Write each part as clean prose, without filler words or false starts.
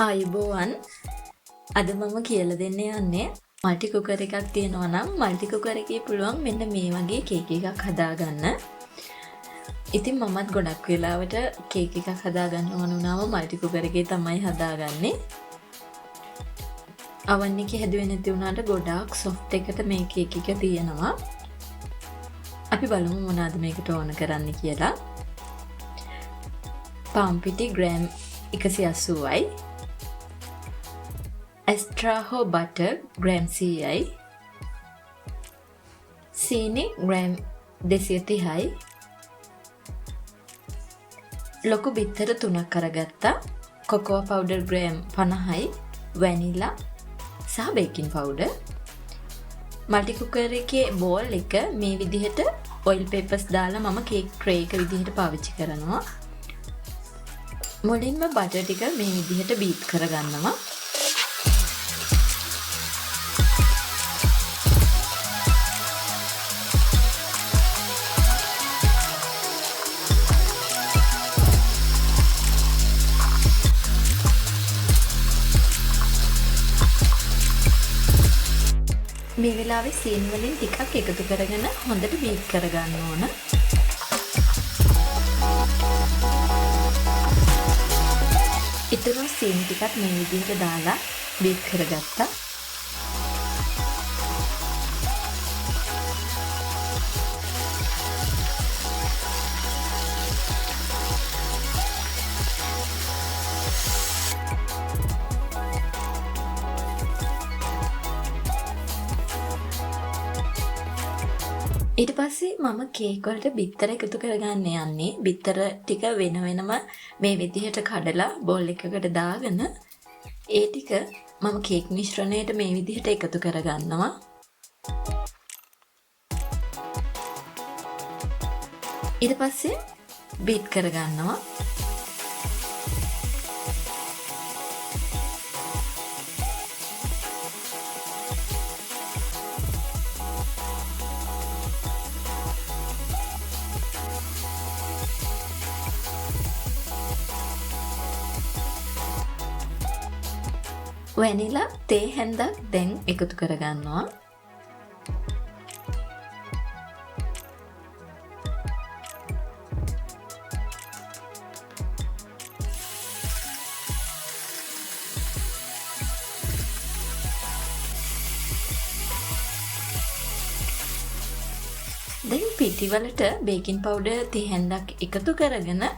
ආයුබෝවන් අද මම කියලා දෙන්න යන්නේ multicooker එකක් තියෙනවා නම් multicooker එකේ පුළුවන් මෙන්න මේ වගේ කේක් එකක් හදාගන්න. ඉතින් මමත් ගොඩක් වෙලාවට කේක් එකක් හදාගන්න ඕන වුණාම multicooker එකේ තමයි හදාගන්නේ. oven එකේ හැදුවේ නැති වුණාට ගොඩාක් soft එකට මේ කේක් එක තියෙනවා. අපි බලමු මොනවද මේකට ඕන කරන්න කියලා. පාන් පිටි ග්‍රෑම් 180යි. extra whole butter gram 100යි. සීනි gram 230යි. ලොකු බිත්තර 3ක් අරගත්තා. කොකෝ පවුඩර් gram 50යි. වැනිලා සහ බේකින් පවුඩර්. මල්ටිකුකර් එකේ බෝල් එක මේ විදිහට ඔයිල් පේපර්ස් දාලා මම කේක් ට්‍රේ එක විදිහට පාවිච්චි කරනවා. මුලින්ම බටර් ටික මේ විදිහට බීට් කරගන්නවා. මේ වෙලාවේ සීනි වලින් ටිකක් එකතු කරගෙන හොඳට බීට් කරගන්න ඕන. ඊටු සීනි ටිකක් මේ විදිහට දාලා බීට් කරගත්තා. ඊට පස්සේ මම කේක් වලට බිත්තර එකතු කරගන්න යන්නේ. බිත්තර ටික වෙන වෙනම මේ විදිහට කඩලා බෝල් එකකට දාගෙන ඒ ටික මම කේක් මිශ්‍රණයට මේ විදිහට එකතු කරගන්නවා. ඊට පස්සේ බීට් කරගන්නවා. වැනිලා තේ හැන්දක් දැන් එකතු කරගන්නවා. දැන් පිටිවලට බේකින් පවුඩර් තේ හැන්දක් එකතු කරගෙන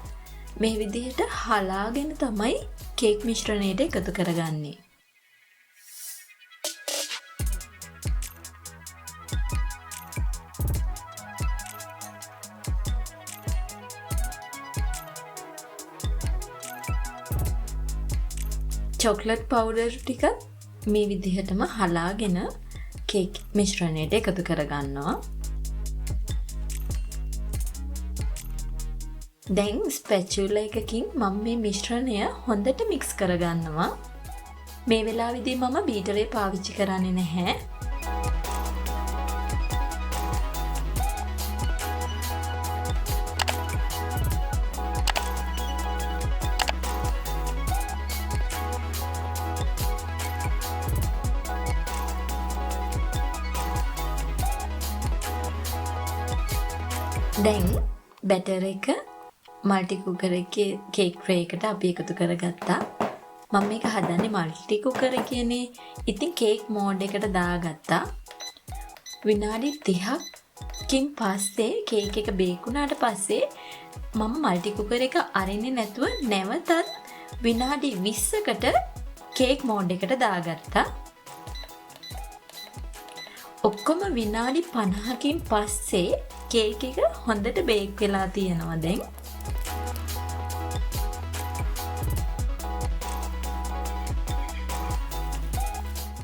මේ විදිහට හලාගෙන තමයි කේක් මිශ්‍රණයට එකතු කරගන්නේ. චොක්ලට් පවුඩර් ටික මේ විදිහටම හලාගෙන කේක් මිශ්‍රණයට එකතු කරගන්නවා. දැන් ස්පැචුලා එකකින් මම මේ මිශ්‍රණය හොඳට මික්ස් කරගන්නවා. මේ වෙලාවේදී මම බීටරේ පාවිච්චි කරන්නේ නැහැ. දැන් බැටර් එක මල්ටිකුකර් එකේ කේක් ට්‍රේ එකට අපි එකතු කරගත්තා. මම මේක හදන්නේ මල්ටිකුකර් එකේනේ. ඉතින් කේක් මෝඩ් එකට දාගත්තා. විනාඩි 30කින් පස්සේ කේක් එක බේක් වුණාට පස්සේ මම මල්ටිකුකර් එක අරින්නේ නැතුව නැවතත් විනාඩි 20කට කේක් මෝඩ් එකට දාගත්තා. ඔක්කොම විනාඩි 50කින් පස්සේ කේක් එක හොඳට බේක් වෙලා තියෙනවා දැන්.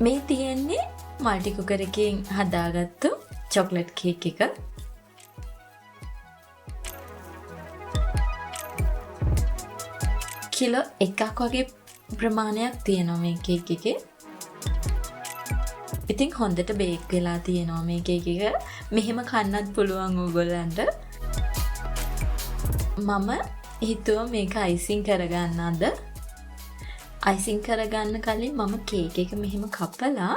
මේ තියෙන්නේ මල්ටිකුකර් එකෙන් හදාගත්තු චොක්ලට් කේක් එක. කිලෝ 1ක් වගේ ප්‍රමාණයක් තියෙනවා මේ කේක් එකේ. ඉතින් හොඳට බේක් වෙලා තියෙනවා මේ කේක් එක. මෙහෙම කන්නත් පුළුවන් ඕගොල්ලන්ට. මම හිතුවා මේක අයිසිං කරගන්න අද. අයිසින් කරගන්න කලින් මම කේක් එක මෙහෙම කපලා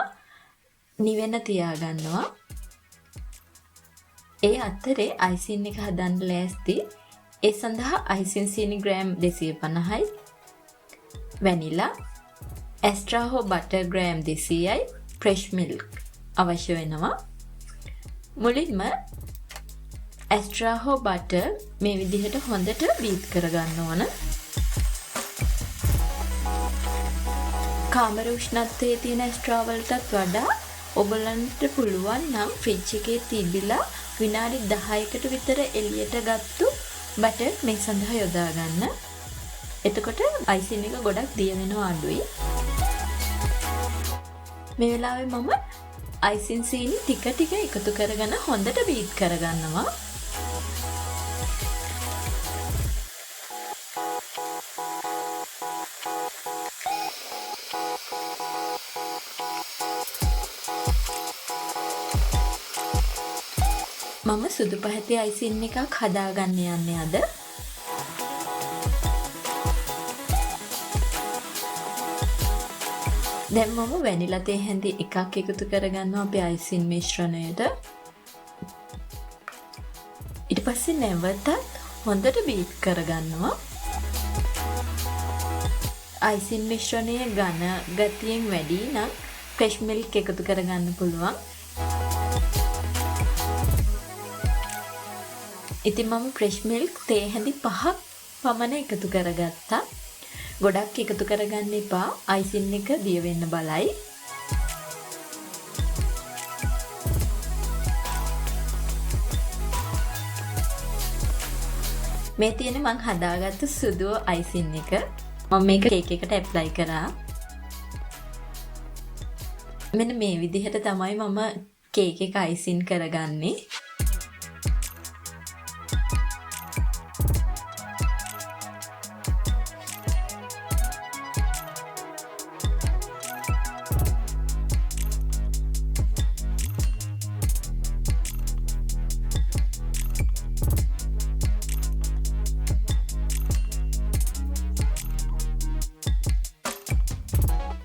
නිවෙන්න තියාගන්නවා. ඒ අතරේ අයිසින් එක හදන්න ලෑස්ති. ඒ සඳහා අයිසින් සීනි ග්‍රෑම් 250යි, වැනිලා, එක්ස්ට්‍රා හෝ බටර් ග්‍රෑම් 200යි, ෆ්‍රෙෂ් මිල්ක් අවශ්‍ය වෙනවා. මුලින්ම එක්ස්ට්‍රා හෝ බටර් මේ විදිහට හොඳට බීට් කරගන්න ඕන. කාමර උෂ්ණත්වයේ තියෙන එක්ස්ට්‍රා වලටත් වඩා ඔබලන්ට පුළුවන් නම් ෆ්‍රිජ් එකේ තිබිලා විනාඩි 10කට විතර එළියට ගත්තු බටර් මේ සඳහා යොදා ගන්න. එතකොට අයිසින් එක ගොඩක් දිය වෙනවා අඩුයි. මේ වෙලාවේ මම අයිසින් සීනි ටික ටික එකතු කරගෙන හොඳට බීට් කරගන්නවා. මම සුදු පැහැති අයිසින් එකක් හදාගන්න යන්නේ අද. දැන් මම වැනිලා තේ හැඳි එකක් එකතු කරගන්නවා අපේ අයිසින් මිශ්‍රණයට. ඊට පස්සේ නැවතත් හොඳට බීට් කරගන්නවා. අයිසින් මිශ්‍රණය ඝන ගතියෙන් වැඩි නම් ෆ්‍රෙෂ් මිල්ක් එකතු කරගන්න පුළුවන්. ඉතින් මම ෆ්‍රෙෂ් මිල්ක් තේ හැඳි 5ක් පමණ එකතු කරගත්තා. ගොඩක් එකතු කරගන්න එපා. අයිසින් එක දිය වෙන්න බලයි. මේ තියෙන මං හදාගත්තු සුදු අයිසින් එක. මම මේක කේක් එකට ඇප්ලයි කරා. මෙන්න මේ විදිහට තමයි මම කේක් එක අයිසින් කරගන්නේ.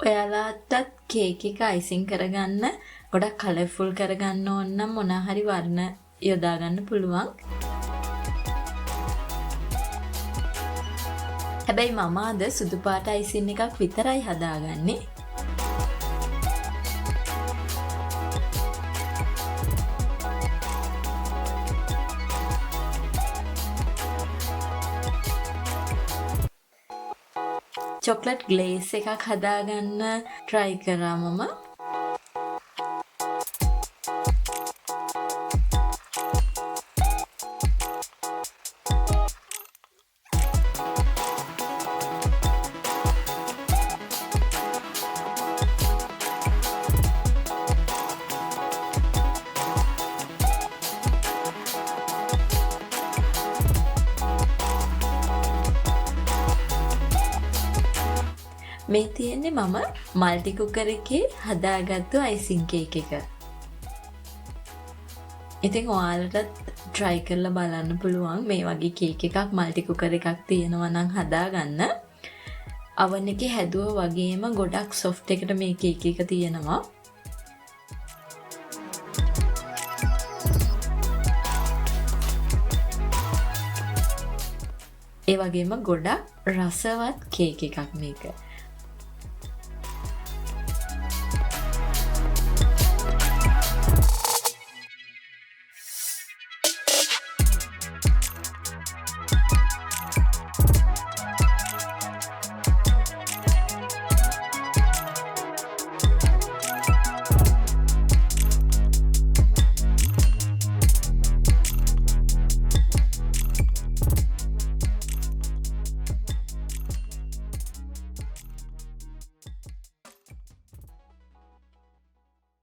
ඔයාලටත් කේක් එක අයිසින් කරගන්න ගොඩක් කලර්ෆුල් කරගන්න ඕන නම් මොනවා හරි වර්ණ යොදා ගන්න පුළුවන්. හැබැයි මම අද සුදු පාට අයිසින් එකක් විතරයි හදාගන්නේ. චොක්ලට් ග්ලේස් එකක් හදාගන්න try කරා මම. මේ තියෙන්නේ මම multicooker එකේ හදාගත්තු අයිසින් කේක් එක. ඉතින් ඔයාලටත් try කරලා බලන්න පුළුවන් මේ වගේ කේක් එකක් multicooker එකක් තියෙනවා නම් හදාගන්න. oven එකේ හැදුවා වගේම ගොඩක් soft එකට මේ කේක් එක තියෙනවා. ඒ වගේම ගොඩක් රසවත් කේක් එකක් මේක.